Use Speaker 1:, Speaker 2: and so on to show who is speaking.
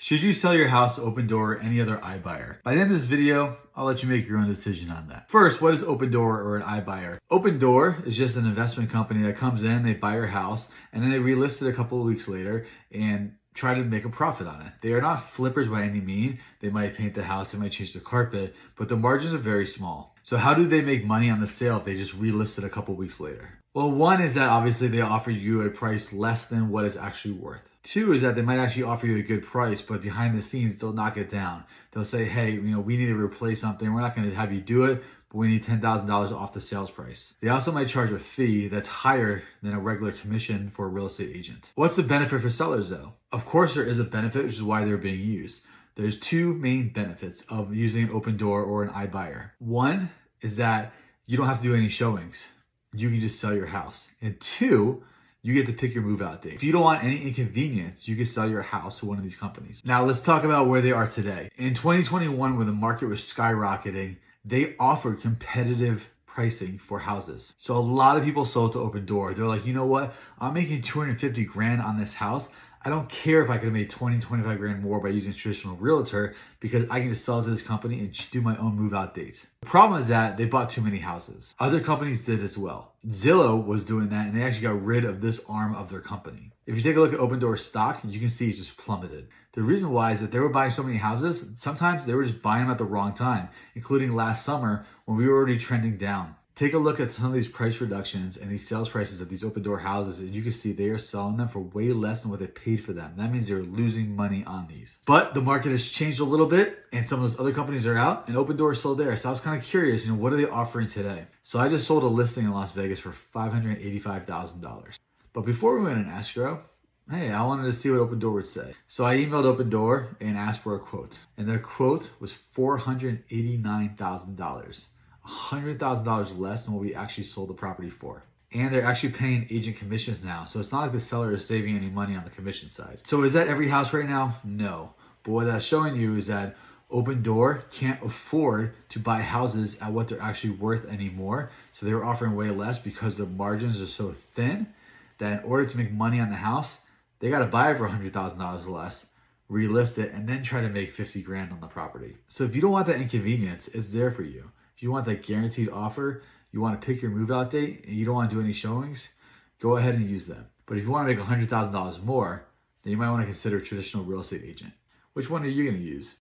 Speaker 1: Should you sell your house to Opendoor or any other iBuyer? By the end of this video, I'll let you make your own decision on that. First, what is Opendoor or an iBuyer? Opendoor is just an investment company that comes in, they buy your house, and then they relist it a couple of weeks later and try to make a profit on it. They are not flippers by any means. They might paint the house, they might change the carpet, but the margins are very small. So how do they make money on the sale if they just relist it a couple of weeks later? Well, one is that obviously they offer you a price less than what it's actually worth. Two is that they might actually offer you a good price, but behind the scenes, they'll knock it down. They'll say, hey, we need to replace something. We're not going to have you do it, but we need $10,000 off the sales price. They also might charge a fee that's higher than a regular commission for a real estate agent. What's the benefit for sellers though? Of course, there is a benefit, which is why they're being used. There's two main benefits of using an Opendoor or an iBuyer. One is that you don't have to do any showings. You can just sell your house. And two, you get to pick your move out date. If you don't want any inconvenience, you can sell your house to one of these companies. Now let's talk about where they are today. In 2021, when the market was skyrocketing, they offered competitive pricing for houses. So a lot of people sold to Opendoor. They're like, you know what? I'm making 250 grand on this house. I don't care if I could have made 20, 25 grand more by using a traditional realtor because I can just sell it to this company and do my own move out dates. The problem is that they bought too many houses. Other companies did as well. Zillow was doing that and they actually got rid of this arm of their company. If you take a look at Opendoor's stock, you can see it just plummeted. The reason why is that they were buying so many houses, sometimes they were just buying them at the wrong time, including last summer when we were already trending down. Take a look at some of these price reductions and these sales prices of these Opendoor houses, and you can see they are selling them for way less than what they paid for them. That means they're losing money on these. But the market has changed a little bit, and some of those other companies are out, and Opendoor is still there. So I was kind of curious, what are they offering today? So I just sold a listing in Las Vegas for $585,000. But before we went in escrow, hey, I wanted to see what Opendoor would say. So I emailed Opendoor and asked for a quote, and their quote was $489,000. $100,000 less than what we actually sold the property for. And they're actually paying agent commissions now. So it's not like the seller is saving any money on the commission side. So is that every house right now? No. But what that's showing you is that Opendoor can't afford to buy houses at what they're actually worth anymore. So they were offering way less because the margins are so thin that in order to make money on the house, they got to buy it for $100,000 less, relist it, and then try to make 50 grand on the property. So if you don't want that inconvenience, it's there for you. If you want that guaranteed offer, you want to pick your move out date, and you don't want to do any showings, go ahead and use them. But if you want to make $100,000 more, then you might want to consider a traditional real estate agent. Which one are you going to use?